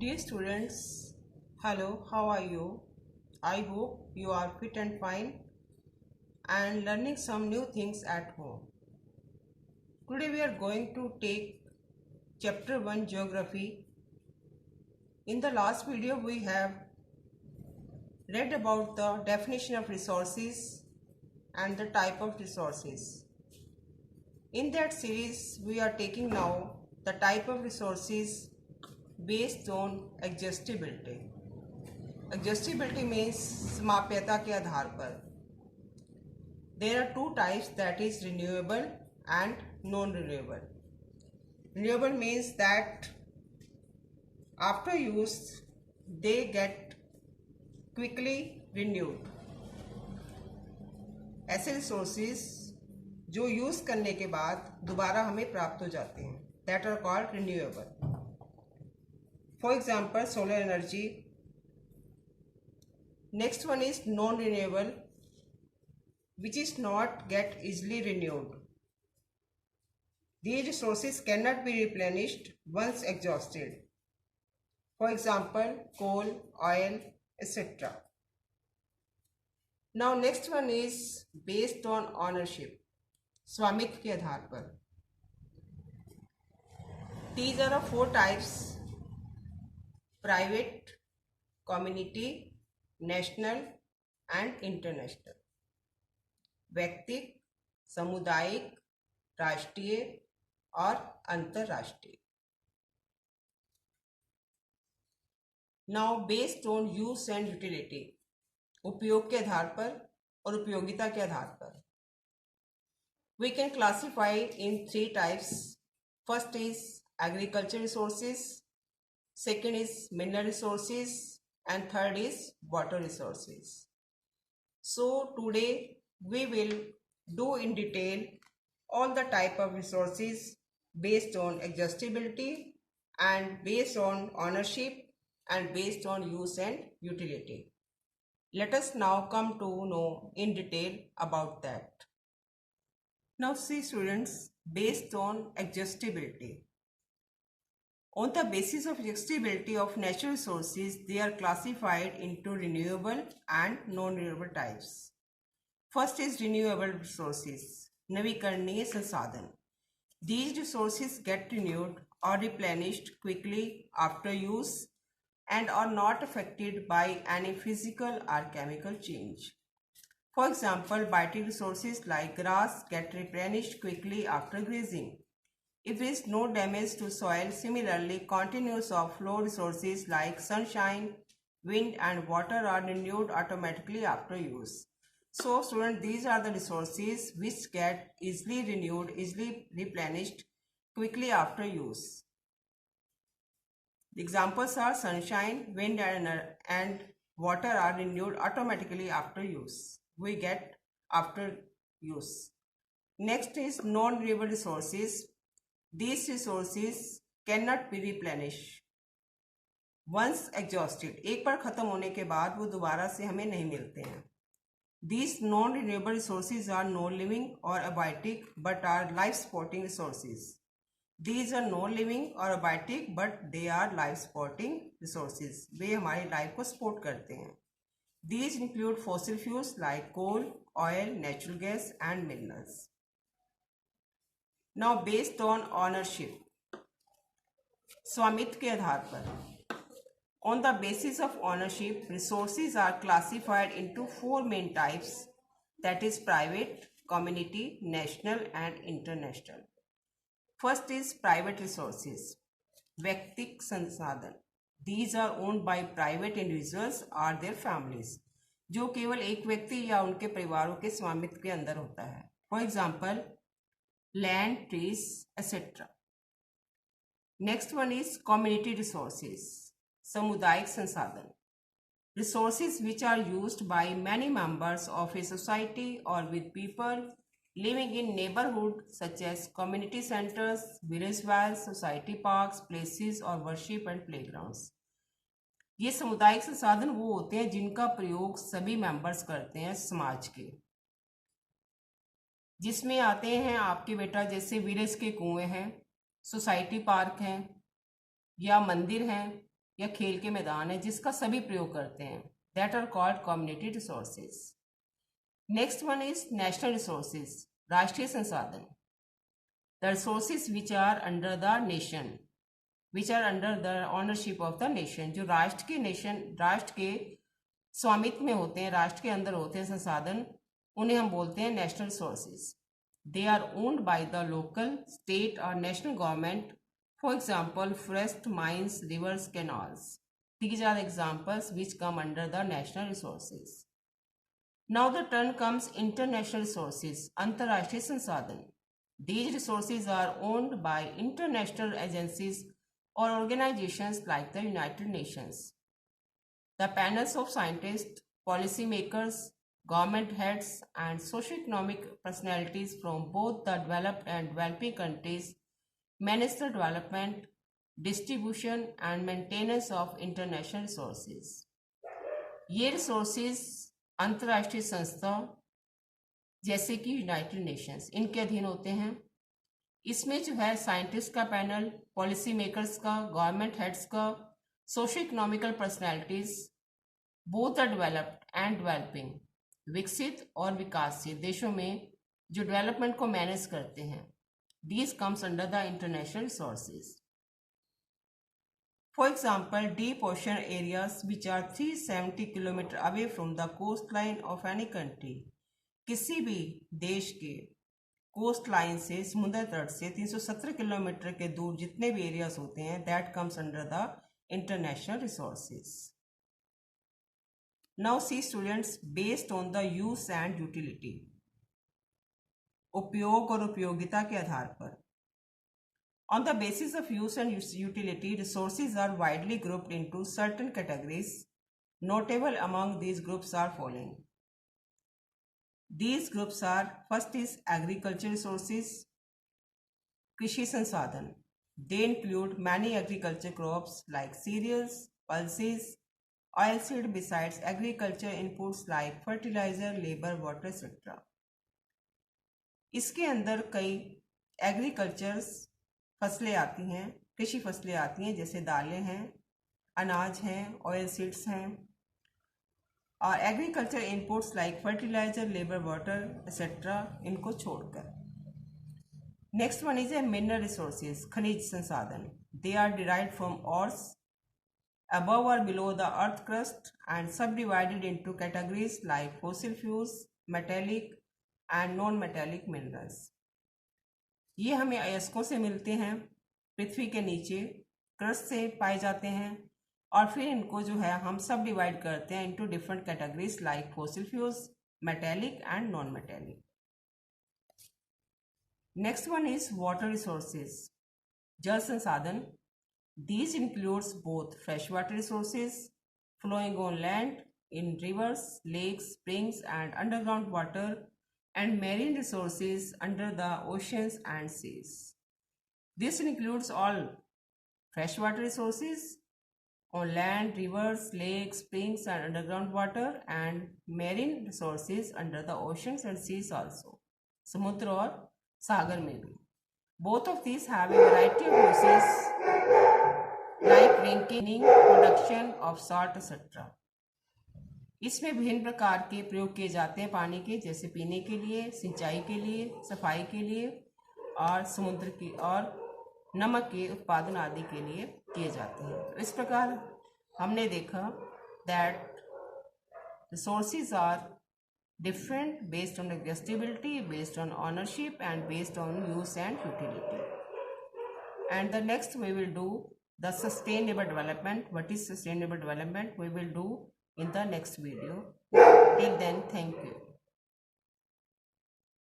Dear students, hello, how are you? I hope you are fit and fine and learning some new things at home. Today we are going to take chapter 1 Geography. In the last video we have read about the definition of resources and the type of resources. In that series we are taking now the type of resources based on exhaustibility. Exhaustibility means समाप्यता के आधार पर. There are two types, that is renewable and non-renewable. Renewable means that after use they get quickly renewed. ऐसे resources जो use करने के बाद दोबारा हमें प्राप्त हो जाते हैं, that are called renewable. For example, solar energy. Next one is non-renewable, which is not get easily renewed. These resources cannot be replenished once exhausted. For example, coal, oil, etc. Now next one is based on ownership, स्वामित्व के आधार पर. These are the four types: private, community, national and international. व्यक्तिक, सामुदायिक, राष्ट्रीय और अंतरराष्ट्रीय. Now based on use and utility, उपयोग के आधार पर और उपयोगिता के आधार पर. We can classify in three types. First is agriculture resources, second is mineral resources and third is water resources. So today we will do in detail all the type of resources based on exhaustibility and based on ownership and based on use and utility. Let us now come to know in detail about that. Now see students, based on exhaustibility. On the basis of exhaustibility of natural resources, they are classified into renewable and non-renewable types. First is renewable resources, नवीकरणीय संसाधन. These resources get renewed or replenished quickly after use and are not affected by any physical or chemical change. For example, biotic resources like grass get replenished quickly after grazing. If there is no damage to soil, similarly, continuous or flow resources like sunshine, wind and water are renewed automatically after use. So, students, these are the resources which get easily renewed, easily replenished quickly after use. The examples are sunshine, wind and water are renewed automatically after use. We get after use. Next is non-renewable resources. These resources cannot be replenished once exhausted. एक बार खत्म होने के बाद वो दोबारा से हमें नहीं मिलते हैं. These non-renewable resources are non-living or abiotic but are life-supporting resources. These are non-living or abiotic but they are life-supporting resources. वे हमारी लाइफ को सपोर्ट करते हैं. These include fossil fuels like coal, oil, natural gas and minerals. Now based on ownership, स्वामित्व के आधार पर. On the basis of ownership, resources are classified into four main types, that is private, community, national and international. First is private resources, व्यक्तिक संसाधन. These are owned by private individuals or their families, जो केवल एक व्यक्ति या उनके परिवारों के स्वामित्व के अंदर होता है. For example, land, trees, etc. Next one is community resources, सामुदायिक संसाधन. Resources which are used by many members of a society or with people living in neighborhood such as community centers, village wells, society parks, places or worship and playgrounds. ये सामुदायिक संसाधन वो होते हैं जिनका प्रयोग सभी मेंबर्स करते हैं समाज के, जिसमें आते हैं आपके बेटा जैसे विलेज के कुएं हैं, सोसाइटी पार्क हैं या मंदिर हैं या खेल के मैदान है जिसका सभी प्रयोग करते हैं, that are called community resources. Next one is national resources, राष्ट्रीय संसाधन। The resources which are under the nation, which are under the ownership of the nation, जो राष्ट्र के स्वामित्व में होते हैं, राष्ट्र के अंदर होते हैं संसाधन, उन्हें हम बोलते हैं national resources. They are owned by the local, state और national government. For example forest, mines, rivers, canals, these are examples which come under the national resources. Now the term comes international resources, अंतर्राष्ट्रीय संसाधन। These resources are owned by international agencies or organizations like the United Nations. The panels of scientists, policy makers, government heads and socio-economic personalities from both the developed and developing countries manage the development, distribution and maintenance of international resources. ये resources अंतर्राष्ट्रीय संस्था जैसे कि United Nations, इनके अधीन होते हैं। इसमें जो है साइंटिस्ट का पैनल, पॉलिसी मेकर्स का, गवर्नमेंट हेड्स का, socio economical personalities, both the developed and developing, विकसित और विकासशील देशों में जो डेवलपमेंट को मैनेज करते हैं, these comes under the international resources. For example, deep ocean areas which are 370 km away from the coastline of any country, किसी भी देश के कोस्ट लाइन से, समुद्र तट से 317 किलोमीटर के दूर जितने भी एरियाज होते हैं, that comes under the international resources. Now see students, based on the use and utility, उपयोग और उपयोगिता के आधार पर। On the basis of use and utility, resources are widely grouped into certain categories. Notable among these groups are following. These groups are, first is agriculture resources, कृषि संसाधन। They include many agriculture crops like cereals, pulses, oilseed, besides agriculture inputs like fertilizer, labor, water, etc. इसके अंदर कई agricultures फसलें आती हैं, कृषि फसलें आती हैं, जैसे दालें हैं, अनाज हैं, ऑयल सीड्स हैं, और agriculture inputs like fertiliser, labour, water etcetera, इनको छोड़कर। Next one is a mineral resources, खनिज संसाधन। They are derived from ores above or below the earth crust and subdivided into categories like fossil fuels, metallic and non-metallic minerals. ये हमें अयस्कों से मिलते हैं, पृथ्वी के नीचे क्रस्ट से पाए जाते हैं, और फिर इनको जो है हम सब डिवाइड करते हैं into different categories like fossil fuels, metallic and non metallic. Next one is water resources, जल संसाधन। These includes both freshwater resources flowing on land in rivers, lakes, springs and underground water, and marine resources under the oceans and seas. This includes all freshwater resources on land, rivers, lakes, springs and underground water, and marine resources under the oceans and seas also, समुद्र और सागर में भी। Both of these have a variety of uses like drinking, production of salt etc. इसमें विभिन्न प्रकार के प्रयोग किए जाते हैं पानी के, जैसे पीने के लिए, सिंचाई के लिए, सफाई के लिए, और समुद्र की और नमक के उत्पादन आदि के लिए किए जाते हैं। तो इस प्रकार हमने देखा that resources are different based on exhaustibility, based on ownership and based on use and utility. And the next we will do the sustainable development. What is sustainable development? We will do in the next video. Till then, thank you.